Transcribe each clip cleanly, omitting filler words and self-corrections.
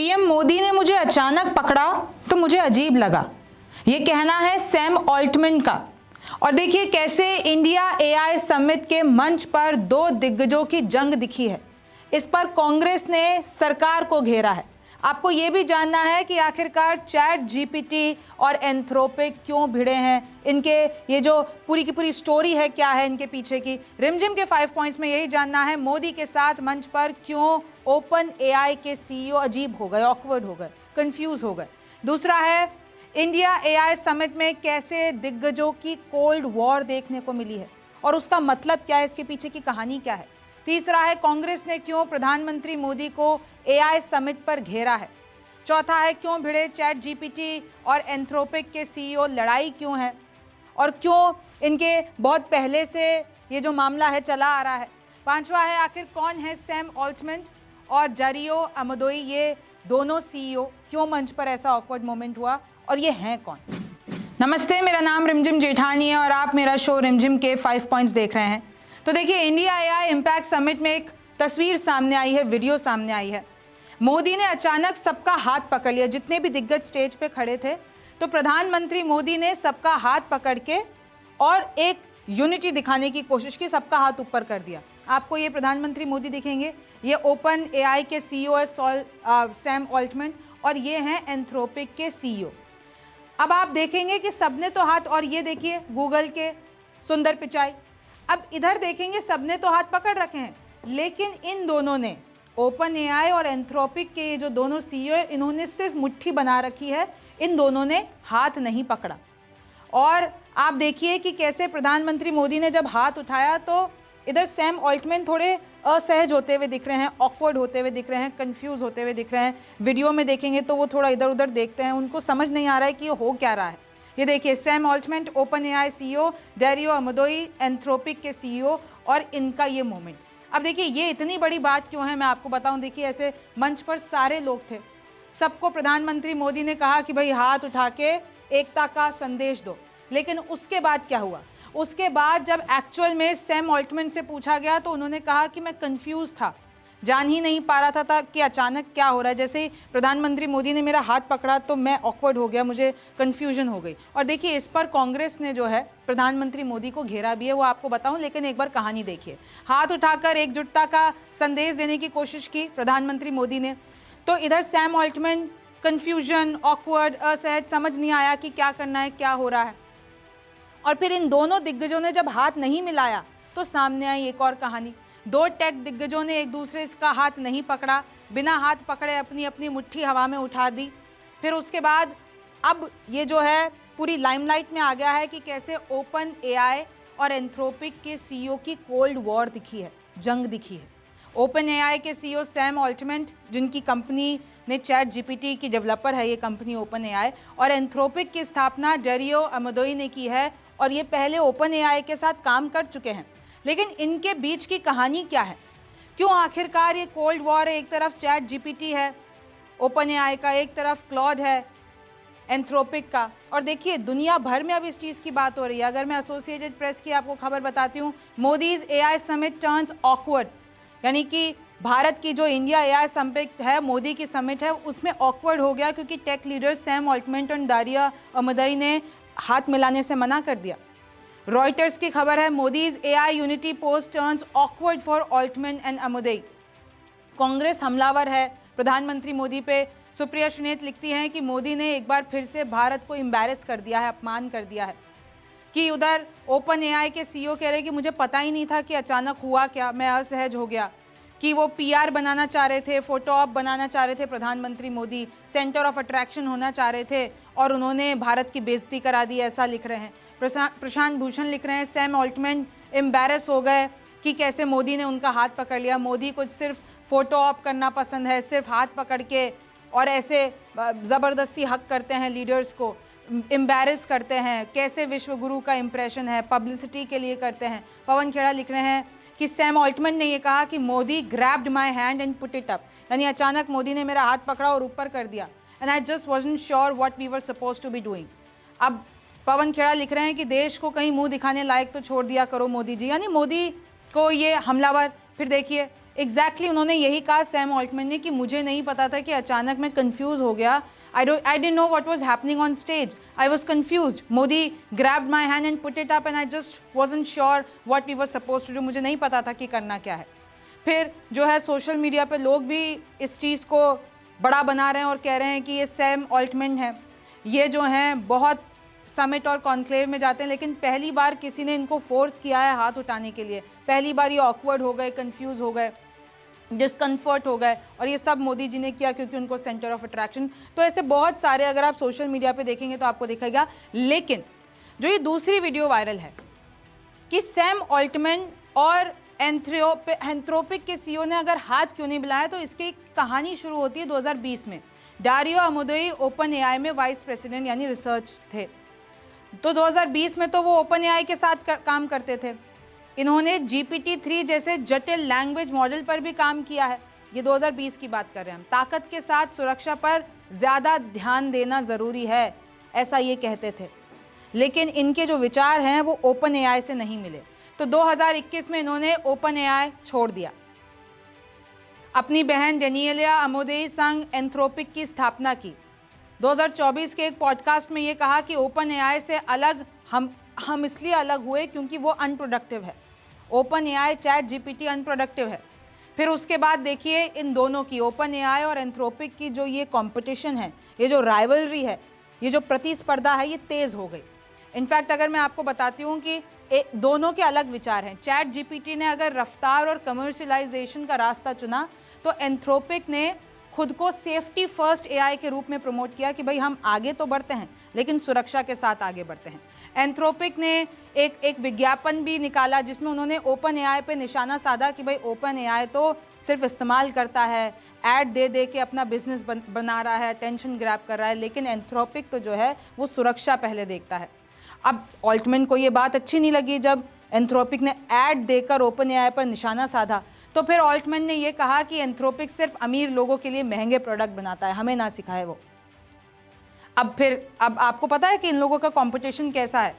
PM Modi ने मुझे अचानक पकड़ा तो मुझे अजीब लगा, ये कहना है सैम ऑल्टमैन का। और देखिए कैसे इंडिया एआई समिट के मंच पर दो दिग्गजों की जंग दिखी है। इस पर कांग्रेस ने सरकार को घेरा है। आपको यह भी जानना है कि आखिरकार चैट जीपीटी और एंथ्रोपिक क्यों भिड़े हैं, इनके ये जो पूरी की पूरी स्टोरी है क्या है इनके पीछे की। रिमझिम के 5 पॉइंट्स में यही जानना है, मोदी के साथ मंच पर क्यों ओपन एआई के सीईओ अजीब हो गए, ऑकवर्ड हो गए, कंफ्यूज हो गए। दूसरा है इंडिया एआई समिट में कैसे दिग्गजों की कोल्ड वॉर देखने को मिली है और उसका मतलब क्या है, इसके पीछे की कहानी क्या है। तीसरा है कांग्रेस ने क्यों प्रधानमंत्री मोदी को एआई समिट पर घेरा है। चौथा है क्यों भिड़े चैट जीपीटी और एंथ्रोपिक के सीईओ, लड़ाई क्यों है और क्यों इनके बहुत पहले से ये जो मामला है चला आ रहा है। पांचवा है आखिर कौन है सैम ऑल्टमैन और जारियो अमदोई, ये दोनों सीईओ, क्यों मंच पर ऐसा ऑकवर्ड मोमेंट हुआ और ये हैं कौन। नमस्ते, मेरा नाम रिमझिम जेठानी है और आप मेरा शो रिमझिम के 5 पॉइंट्स देख रहे हैं। तो देखिए इंडिया एआई इम्पैक्ट समिट में एक तस्वीर सामने आई है, वीडियो सामने आई है। मोदी ने अचानक सबका हाथ पकड़ लिया, जितने भी दिग्गज स्टेज पे खड़े थे तो प्रधानमंत्री मोदी ने सबका हाथ पकड़ के और एक यूनिटी दिखाने की कोशिश की, सबका हाथ ऊपर कर दिया। आपको ये प्रधानमंत्री मोदी दिखेंगे, ये ओपन एआई के सीईओ है सैम ऑल्टमैन और ये हैं एंथ्रोपिक के सीईओ। अब आप देखेंगे कि सबने तो हाथ, और ये देखिए गूगल के सुंदर पिचाई, अब इधर देखेंगे सबने तो हाथ पकड़ रखे हैं, लेकिन इन दोनों ने, ओपन एआई और एंथ्रोपिक के ये जो दोनों सीईओ है, इन्होंने सिर्फ मुट्ठी बना रखी है, इन दोनों ने हाथ नहीं पकड़ा। और आप देखिए कि कैसे प्रधानमंत्री मोदी ने जब हाथ उठाया तो इधर सैम ऑल्टमैन थोड़े असहज होते हुए दिख रहे हैं, ऑकवर्ड होते हुए दिख रहे हैं, कंफ्यूज होते हुए दिख रहे हैं। वीडियो में देखेंगे तो वो थोड़ा इधर उधर देखते हैं, उनको समझ नहीं आ रहा है कि ये हो क्या रहा है। ये देखिए Sam Altman OpenAI CEO, Dario Amodei Anthropic के सीईओ और इनका ये मोमेंट। अब देखिए ये इतनी बड़ी बात क्यों है, मैं आपको बताऊं। देखिए ऐसे मंच पर सारे लोग थे, सबको प्रधानमंत्री मोदी ने कहा कि भाई हाथ उठा के एकता का संदेश दो, लेकिन उसके बाद क्या हुआ, उसके बाद जब एक्चुअल में सैम ऑल्टमैन से पूछा गया तो उन्होंने कहा कि मैं कंफ्यूज था, जान ही नहीं पा रहा था कि अचानक क्या हो रहा है। जैसे ही प्रधानमंत्री मोदी ने मेरा हाथ पकड़ा तो मैं ऑकवर्ड हो गया, मुझे कंफ्यूजन हो गई। और देखिए इस पर कांग्रेस ने जो है प्रधानमंत्री मोदी को घेरा भी है, वो आपको बताऊं, लेकिन एक बार कहानी देखिए। हाथ उठाकर एकजुटता का संदेश देने की कोशिश की प्रधानमंत्री मोदी ने, तो इधर सैम ऑल्टमैन कंफ्यूजन, ऑकवर्ड, असहज, समझ नहीं आया कि क्या करना है, क्या हो रहा है। और फिर इन दोनों दिग्गजों ने जब हाथ नहीं मिलाया तो सामने आई एक और कहानी। दो टेक दिग्गजों ने एक दूसरे का हाथ नहीं पकड़ा, बिना हाथ पकड़े अपनी अपनी मुट्ठी हवा में उठा दी। फिर उसके बाद अब ये जो है पूरी लाइमलाइट में आ गया है कि कैसे ओपन एआई और एंथ्रोपिक के सीईओ की कोल्ड वॉर दिखी है, जंग दिखी है। ओपन एआई के सीईओ सैम ऑल्टमैन, जिनकी कंपनी ने चैट जीपीटी की डेवलपर है ये कंपनी ओपन एआई, और एंथ्रोपिक की स्थापना जारियो अमदोई ने की है और ये पहले ओपन एआई के साथ काम कर चुके हैं। लेकिन इनके बीच की कहानी क्या है, क्यों आखिरकार ये कोल्ड वॉर है। एक तरफ चैट जीपीटी है ओपन एआई का, एक तरफ क्लॉड है एंथ्रोपिक का। और देखिए दुनिया भर में अब इस चीज़ की बात हो रही है। अगर मैं एसोसिएटेड प्रेस की आपको खबर बताती हूँ, Modi's AI summit turns awkward, यानी कि भारत की जो इंडिया एआई समिट है, मोदी की समिट है, उसमें ऑकवर्ड हो गया क्योंकि टेक लीडर सैम ऑल्टमैन और जारियो अमदोई ने हाथ मिलाने से मना कर दिया। रॉयटर्स की खबर है, Modi's AI unity post turns awkward for Altman and Amodei. Congress हमलावर है प्रधानमंत्री मोदी पे। सुप्रिया सुनेत लिखती हैं कि मोदी ने एक बार फिर से भारत को एम्बैरेस कर दिया है, अपमान कर दिया है। कि उधर ओपन एआई के सीईओ कह रहे कि मुझे पता ही नहीं था कि अचानक हुआ क्या, मैं असहज हो गया। कि वो पीआर बनाना चाह रहे थे, फोटो ऑप बनाना चाह रहे थे प्रधानमंत्री मोदी, सेंटर ऑफ अट्रैक्शन होना चाह रहे थे और उन्होंने भारत की बेइज्जती करा दी, ऐसा लिख रहे हैं। प्रशांत भूषण लिख रहे हैं सैम ऑल्टमैन एम्बैरेस हो गए कि कैसे मोदी ने उनका हाथ पकड़ लिया। मोदी को सिर्फ फोटो ऑप करना पसंद है, सिर्फ हाथ पकड़ के और ऐसे ज़बरदस्ती हक करते हैं, लीडर्स को एम्बैरेस करते हैं। कैसे विश्वगुरु का इंप्रेशन है, पब्लिसिटी के लिए करते हैं। पवन खेड़ा लिख रहे हैं कि सैम ऑल्टमैन ने ये कहा कि Modi grabbed my hand and put it up, यानी अचानक मोदी ने मेरा हाथ पकड़ा और ऊपर कर दिया। And I just wasn't sure what we were supposed to be doing. अब पवन खेड़ा लिख रहे हैं कि देश को कहीं मुंह दिखाने लायक तो छोड़ दिया करो मोदी जी, यानी मोदी को ये हमलावर। फिर देखिए एग्जैक्टली उन्होंने यही कहा सैम ऑल्टमैन ने कि मुझे नहीं पता था कि अचानक मैं कंफ्यूज हो गया. I didn't know what was happening on stage. I was confused. Modi grabbed my hand and put it up and I just wasn't sure what we were supposed to do. मुझे नहीं पता था कि करना क्या है. फिर जो है सोशल मीडिया पे लोग भी इस चीज़ को बड़ा बना रहे हैं और कह रहे हैं कि ये सैम ऑल्टमैन है, ये जो हैं बहुत समिट और कॉन्क्लेव में जाते हैं, लेकिन पहली बार किसी ने इनको फोर्स किया है हाथ उठाने के लिए. पहली बार ये ऑकवर्ड हो गए, कंफ्यूज हो गए, डिस्कम्फर्ट हो गए, और ये सब मोदी जी ने किया क्योंकि उनको सेंटर ऑफ अट्रैक्शन. तो ऐसे बहुत सारे अगर आप सोशल मीडिया पे देखेंगे तो आपको दिखेगा. लेकिन जो ये दूसरी वीडियो वायरल है कि सैम ऑल्टमैन और एंथ्रोपिक के सीईओ ने अगर हाथ क्यों नहीं मिलाया, तो इसकी कहानी शुरू होती है 2020 में. डारियो अमोदोई ओपन एआई में वाइस प्रेसिडेंट यानी रिसर्च थे. तो 2020 में तो वो ओपन एआई के साथ काम करते थे. इन्होंने GPT-3 जैसे जटिल लैंग्वेज मॉडल पर भी काम किया है. ये 2020 की बात कर रहे हैं हम. ताकत के साथ सुरक्षा पर ज़्यादा ध्यान देना ज़रूरी है, ऐसा ये कहते थे. लेकिन इनके जो विचार हैं वो ओपन एआई से नहीं मिले. तो 2021 में इन्होंने ओपन एआई छोड़ दिया. अपनी बहन डेनियलिया अमोदेई संग एंथ्रोपिक की स्थापना की. 2024 के एक पॉडकास्ट में ये कहा कि ओपन एआई से अलग हम इसलिए अलग हुए क्योंकि वो अनप्रोडक्टिव है. Open AI chat GPT unproductive है. फिर उसके बाद देखिए इन दोनों की, ओपन एआई और एंथ्रोपिक की जो ये कंपटीशन है, ये जो राइवलरी है, ये जो प्रतिस्पर्धा है, ये तेज़ हो गई. इनफैक्ट अगर मैं आपको बताती हूँ कि दोनों के अलग विचार हैं. चैट जीपीटी ने अगर रफ्तार और कमर्शियलाइजेशन का रास्ता चुना, तो एंथ्रोपिक ने खुद को सेफ्टी फर्स्ट एआई के रूप में प्रमोट किया कि भाई हम आगे तो बढ़ते हैं लेकिन सुरक्षा के साथ आगे बढ़ते हैं. एंथ्रोपिक ने एक विज्ञापन भी निकाला जिसमें उन्होंने ओपन एआई पे निशाना साधा कि भाई ओपन एआई तो सिर्फ इस्तेमाल करता है, ऐड दे दे के अपना बिजनेस बना रहा है, टेंशन ग्रैब कर रहा है, लेकिन एंथ्रोपिक तो जो है वो सुरक्षा पहले देखता है. अब ऑल्टमैन को ये बात अच्छी नहीं लगी जब एंथ्रोपिक ने ऐड देकर ओपन एआई पर निशाना साधा. तो फिर ऑल्टमैन ने ये कहा कि एंथ्रोपिक सिर्फ अमीर लोगों के लिए महंगे प्रोडक्ट बनाता है, हमें ना सिखाए वो. अब आपको पता है कि इन लोगों का कंपटीशन कैसा है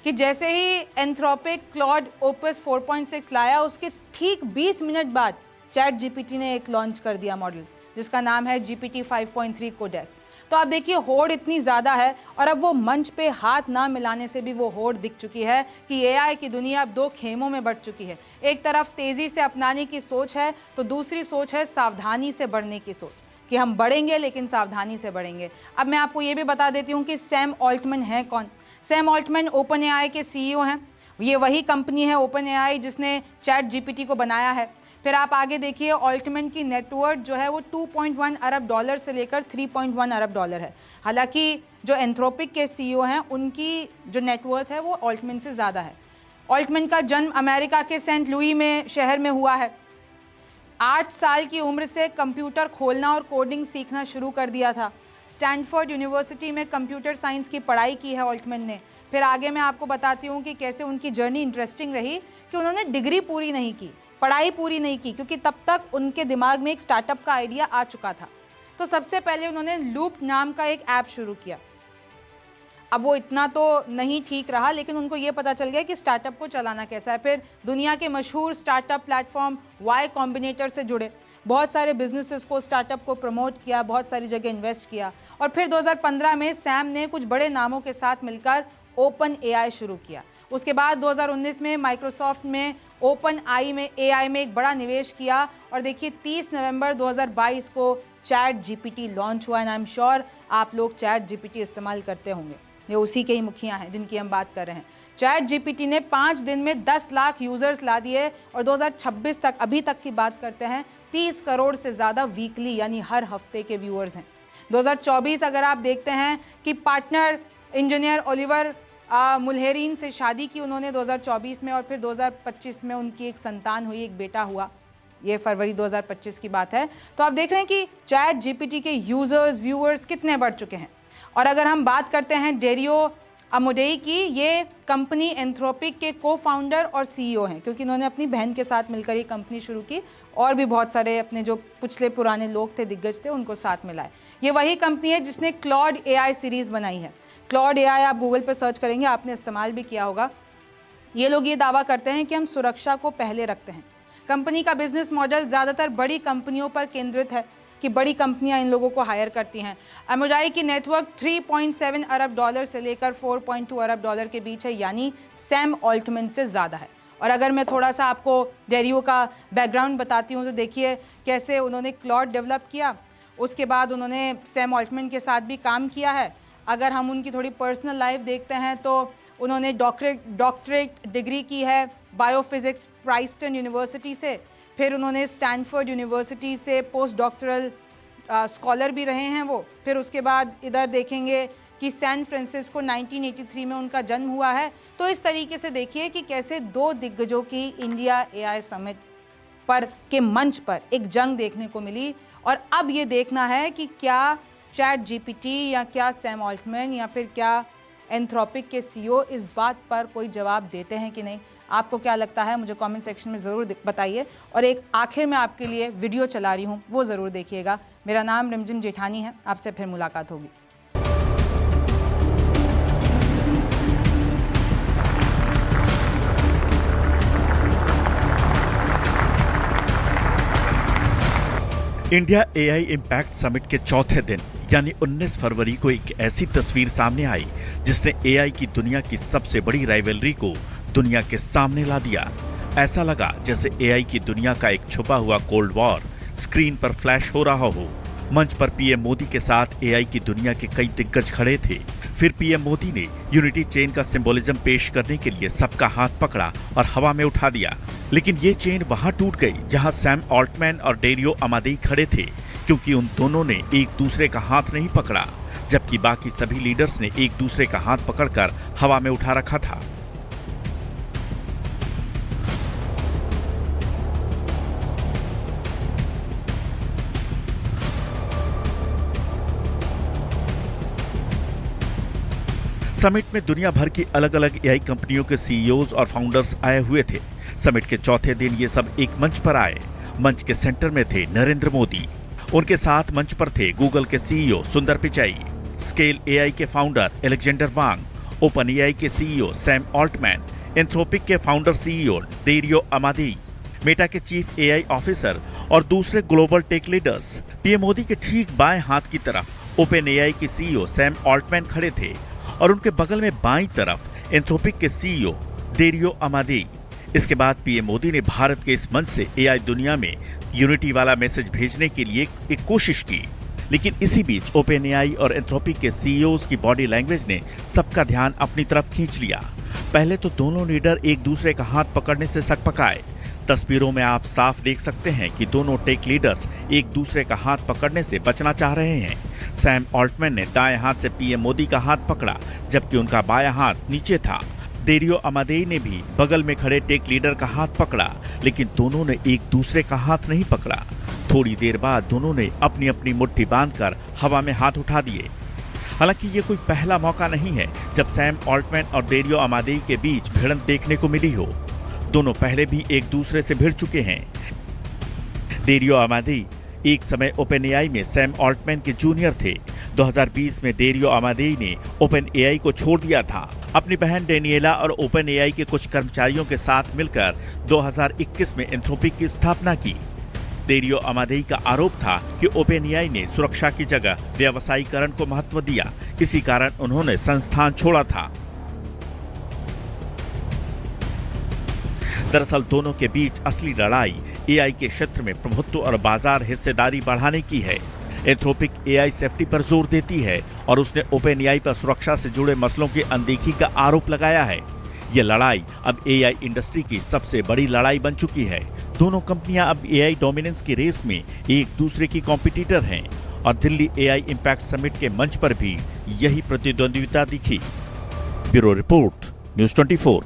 कि जैसे ही एंथ्रोपिक क्लॉड ओपस 4.6 लाया, उसके ठीक 20 मिनट बाद चैट जीपीटी ने एक लॉन्च कर दिया मॉडल जिसका नाम है GPT 5.3 कोडेक्स. तो आप देखिए होड़ इतनी ज़्यादा है, और अब वो मंच पे हाथ ना मिलाने से भी वो होड़ दिख चुकी है कि एआई की दुनिया अब दो खेमों में बढ़ चुकी है. एक तरफ तेज़ी से अपनाने की सोच है, तो दूसरी सोच है सावधानी से बढ़ने की सोच कि हम बढ़ेंगे लेकिन सावधानी से बढ़ेंगे. अब मैं आपको ये भी बता देती हूँ कि सैम ऑल्टमैन है कौन. सैम ऑल्टमैन ओपन एआई के सीईओ हैं. ये वही कंपनी है ओपन एआई जिसने चैट जीपीटी को बनाया है. फिर आप आगे देखिए ऑल्टमैन की नेटवर्थ जो है वो 2.1 अरब डॉलर से लेकर 3.1 अरब डॉलर है. हालांकि जो एंथ्रोपिक के सीईओ हैं उनकी जो नेटवर्थ है वो ऑल्टमैन से ज़्यादा है. ऑल्टमैन का जन्म अमेरिका के सेंट लुई में शहर में हुआ है. 8 साल की उम्र से कंप्यूटर खोलना और कोडिंग सीखना शुरू कर दिया था. स्टैनफोर्ड यूनिवर्सिटी में कंप्यूटर साइंस की पढ़ाई की है ऑल्टमैन ने. फिर आगे मैं आपको बताती हूँ कि कैसे उनकी जर्नी इंटरेस्टिंग रही कि उन्होंने डिग्री पूरी नहीं की, पढ़ाई पूरी नहीं की, क्योंकि तब तक उनके दिमाग में एक स्टार्टअप का आइडिया आ चुका था. तो सबसे पहले उन्होंने लूप नाम का एक ऐप शुरू किया. अब वो इतना तो नहीं ठीक रहा, लेकिन उनको ये पता चल गया कि स्टार्टअप को चलाना कैसा है. फिर दुनिया के मशहूर स्टार्टअप प्लेटफॉर्म वाई कॉम्बिनेटर से जुड़े, बहुत सारे बिजनेसेस को, स्टार्टअप को प्रमोट किया, बहुत सारी जगह इन्वेस्ट किया. और फिर 2015 में सैम ने कुछ बड़े नामों के साथ मिलकर ओपन एआई शुरू किया. उसके बाद 2019 में माइक्रोसॉफ्ट में ओपन एआई में एक बड़ा निवेश किया. और देखिए 30 नवंबर 2022 को चैट जीपीटी लॉन्च हुआ. एंड आई एम श्योर आप लोग चैट जीपीटी इस्तेमाल करते होंगे. ये उसी के ही मुखिया हैं जिनकी हम बात कर रहे हैं. चैट जीपीटी ने 5 दिन में 10 लाख यूजर्स ला दिए और 2026 तक, अभी तक की बात करते हैं, 30 करोड़ से ज़्यादा वीकली यानी हर हफ्ते के व्यूअर्स हैं. 2024 अगर आप देखते हैं कि पार्टनर इंजीनियर ओलिवर मुल्हेरीन से शादी की उन्होंने 2024 में, और फिर 2025 में उनकी एक संतान हुई, एक बेटा हुआ. ये फरवरी 2025 की बात है. तो आप देख रहे हैं कि चैट जीपीटी के यूजर्स, व्यूअर्स कितने बढ़ चुके हैं. और अगर हम बात करते हैं डेरियो अमोदेई की, ये कंपनी एंथ्रोपिक के को फाउंडर और सीईओ हैं, क्योंकि इन्होंने अपनी बहन के साथ मिलकर ये कंपनी शुरू की और भी बहुत सारे अपने जो पिछले पुराने लोग थे, दिग्गज थे, उनको साथ मिलाए. ये वही कंपनी है जिसने क्लॉड एआई सीरीज़ बनाई है. क्लॉड एआई आप गूगल पर सर्च करेंगे, आपने इस्तेमाल भी किया होगा. ये लोग ये दावा करते हैं कि हम सुरक्षा को पहले रखते हैं. कंपनी का बिजनेस मॉडल ज़्यादातर बड़ी कंपनियों पर केंद्रित है कि बड़ी कंपनियां इन लोगों को हायर करती हैं। अमेजाई की नेटवर्क 3.7 अरब डॉलर से लेकर 4.2 अरब डॉलर के बीच है, यानी सैम ऑल्टमैन से ज़्यादा है। और अगर मैं थोड़ा सा आपको डेरियो का बैकग्राउंड बताती हूँ तो देखिए कैसे उन्होंने क्लॉड डेवलप किया, उसके बाद उन्होंने सैम ऑल्टमैन के साथ भी काम किया है। अगर हम उनकी थोड़ी पर्सनल लाइफ देखते हैं तो उन्होंने डॉक्टरेट डिग्री की है बायोफिज़िक्स प्राइस्टन यूनिवर्सिटी से, फिर उन्होंने स्टैनफोर्ड यूनिवर्सिटी से पोस्ट डॉक्टरल स्कॉलर भी रहे हैं वो। फिर उसके बाद इधर देखेंगे कि सैन फ्रांसिस्को 1983 में उनका जन्म हुआ है। तो इस तरीके से देखिए कि कैसे दो दिग्गजों की इंडिया एआई समिट पर के मंच पर एक जंग देखने को मिली। और अब ये देखना है कि क्या चैट जीपीटी या क्या सैम ऑल्टमैन या फिर क्या एंथ्रोपिक के सीईओ इस बात पर कोई जवाब देते हैं कि नहीं। आपको क्या लगता है मुझे कमेंट सेक्शन में ज़रूर बताइए। और एक आखिर में आपके लिए वीडियो चला रही हूँ, वो ज़रूर देखिएगा। मेरा नाम रिमझिम जेठानी है, आपसे फिर मुलाकात होगी। इंडिया एआई इम्पैक्ट समिट के चौथे दिन यानी 19 फरवरी को एक ऐसी तस्वीर सामने आई जिसने एआई की दुनिया की सबसे बड़ी राइवलरी को दुनिया के सामने ला दिया। ऐसा लगा जैसे एआई की दुनिया का एक छुपा हुआ कोल्ड वॉर स्क्रीन पर फ्लैश हो रहा हो। मंच पर पीएम मोदी के साथ एआई की दुनिया के कई दिग्गज खड़े थे। फिर पीएम मोदी ने यूनिटी चेन का सिंबोलिज्म पेश करने के लिए सबका हाथ पकड़ा और हवा में उठा दिया। लेकिन ये चेन वहां टूट गई जहां सैम ऑल्टमैन और डेरियो अमादेई खड़े थे, क्योंकि उन दोनों ने एक दूसरे का हाथ नहीं पकड़ा, जबकि बाकी सभी लीडर्स ने एक दूसरे का हाथ पकड़कर हवा में उठा रखा था। समिट में दुनिया भर की अलग अलग एआई कंपनियों के सीईओज और फाउंडर्स आए हुए थे। समिट के चौथे दिन ये सब एक मंच पर आए। मंच के सेंटर में थे नरेंद्र मोदी, उनके साथ मंच पर थे गूगल के सीईओ सुंदर पिचाई, स्केल एआई के फाउंडर एलेक्जेंडर वांग, ओपन एआई के सीईओ सैम ऑल्टमैन, एंथ्रोपिक के फाउंडर सीईओ डेरियो अमादेई, मेटा के चीफ एआई ऑफिसर और दूसरे global tech leaders. PM Modi के ठीक बाएं हाथ की तरफ ओपन एआई के सीईओ सैम ऑल्टमैन खड़े थे और उनके बगल में बाईं तरफ एंथ्रोपिक के सीईओ डेरियो अमादेई। इसके बाद पीएम मोदी ने भारत के इस मंच से एआई दुनिया में यूनिटी वाला मैसेज भेजने के लिए एक कोशिश की। लेकिन इसी बीच ओपन एआई और एंथ्रोपिक के सीईओज की बॉडी लैंग्वेज ने सबका ध्यान अपनी तरफ खींच लिया। पहले तो दोनों लीडर एक दूसरे का हाथ पकड़ने से सकपकाए। तस्वीरों में आप साफ देख सकते हैं कि दोनों टेक लीडर्स एक दूसरे का हाथ पकड़ने से बचना चाह रहे हैं। सैम ऑल्टमैन ने दाएं हाथ से पीएम मोदी का हाथ पकड़ा, जबकि उनका बायां हाथ नीचे था। डेरियो अमादेई ने भी बगल में खड़े टेक लीडर का हाथ पकड़ा, लेकिन दोनों ने एक दूसरे का हाथ नहीं पकड़ा। थोड़ी देर बाद दोनों ने अपनी अपनी मुट्ठी बांधकर हवा में हाथ उठा दिए। हालांकि ये कोई पहला मौका नहीं है जब सैम ऑल्टमैन और डेरियो अमादेई के बीच भिड़ंत देखने को मिली हो। दोनों पहले भी एक दूसरे से भिड़ चुके हैं। डेरियो अमादेई एक समय ओपन एआई में सैम ऑल्टमैन के जूनियर थे। 2020 में डेरियो अमादेई ने ओपन एआई को छोड़ दिया था। अपनी बहन डेनिएला और ओपन एआई के कुछ कर्मचारियों के साथ मिलकर 2021 में एंथ्रोपिक की स्थापना की। डेरियो अमादेई का आरोप था कि ओपन एआई ने सुरक्षा की जगह व्यावसायीकरण को महत्व दिया, इसी कारण उन्होंने संस्थान छोड़ा था। दरअसल दोनों के बीच असली लड़ाई एआई के क्षेत्र में प्रभुत्व और बाजार हिस्सेदारी बढ़ाने की है। एंथ्रोपिक एआई सेफ्टी पर जोर देती है और उसने ओपन एआई पर सुरक्षा से जुड़े मसलों की अनदेखी का आरोप लगाया है। ये लड़ाई अब एआई इंडस्ट्री की सबसे बड़ी लड़ाई बन चुकी है। दोनों कंपनियां अब एआई डोमिनेंस की रेस में एक दूसरे की कॉम्पिटिटर हैं और दिल्ली एआई इम्पैक्ट समिट के मंच पर भी यही प्रतिद्वंद्विता दिखी। Bureau report, news 24।